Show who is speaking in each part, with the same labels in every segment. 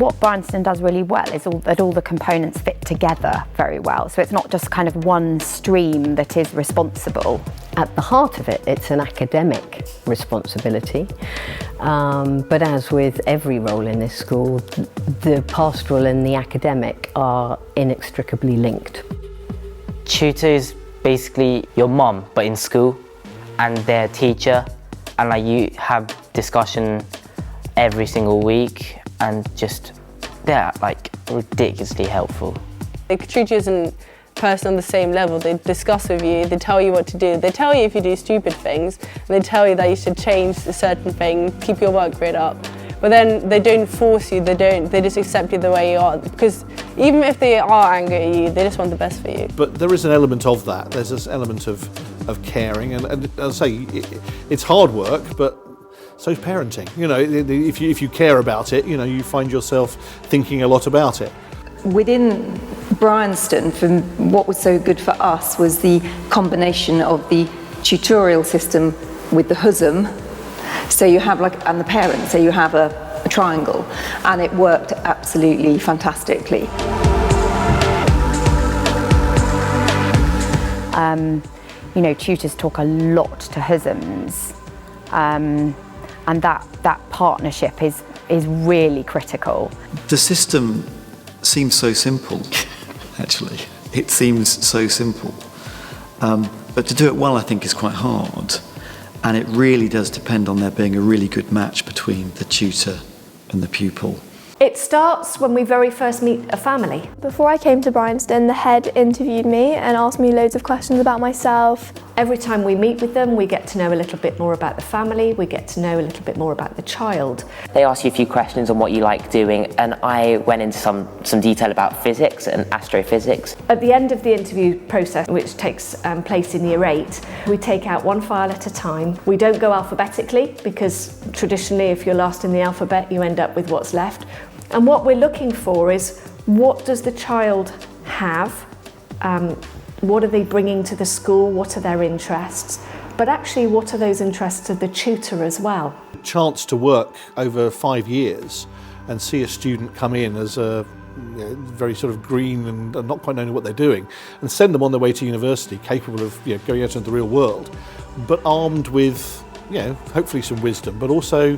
Speaker 1: What Bryanston does really well is that all the components fit together very well. So it's not just kind of one stream that is responsible.
Speaker 2: At the heart of it, it's an academic responsibility. But as with every role in this school, the pastoral and the academic are inextricably linked.
Speaker 3: Tutor is basically your mum, but in school, and their teacher, and like you have discussion every single week, and just they're like ridiculously helpful.
Speaker 4: They could treat you as a person on the same level. They discuss with you, they tell you what to do, they tell you if you do stupid things, and they tell you that you should change a certain thing, keep your work grade up. But then they don't force you, they just accept you the way you are. Because even if they are angry at you, they just want the best for you.
Speaker 5: But there is an element of that. There's this element of caring, and as I say, it's hard work, but so's parenting. You know, if you care about it, you know, you find yourself thinking a lot about it.
Speaker 6: Within Bryanston, what was so good for us was the combination of the tutorial system with the HUSM. So you have and the parents, so you have a triangle, and it worked absolutely fantastically.
Speaker 1: You know, tutors talk a lot to HUSMs, and that partnership is really critical.
Speaker 7: The system seems so simple, actually. It seems so simple. But to do it well, I think, is quite hard. And it really does depend on there being a really good match between the tutor and the pupil.
Speaker 8: It starts when we very first meet a family.
Speaker 9: Before I came to Bryanston, the head interviewed me and asked me loads of questions about myself.
Speaker 8: Every time we meet with them, we get to know a little bit more about the family, we get to know a little bit more about the child.
Speaker 3: They ask you a few questions on what you like doing, and I went into some detail about physics and astrophysics.
Speaker 8: At the end of the interview process, which takes place in Year 8, we take out one file at a time. We don't go alphabetically, because traditionally if you're last in the alphabet, you end up with what's left. And what we're looking for is, what does the child have? What are they bringing to the school? What are their interests? But actually, what are those interests of the tutor as well?
Speaker 5: Chance to work over 5 years and see a student come in as a very sort of green and not quite knowing what they're doing, and send them on their way to university, capable of going out into the real world, but armed with hopefully some wisdom, but also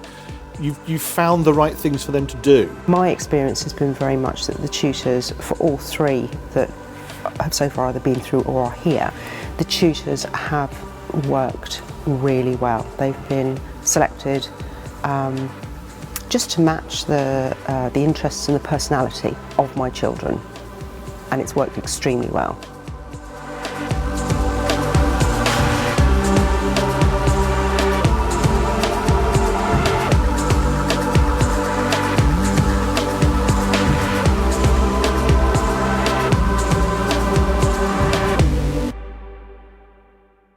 Speaker 5: you've found the right things for them to do.
Speaker 10: My experience has been very much that the tutors, for all three that have so far either been through or are here, the tutors have worked really well. They've been selected just to match the interests and the personality of my children, and it's worked extremely well.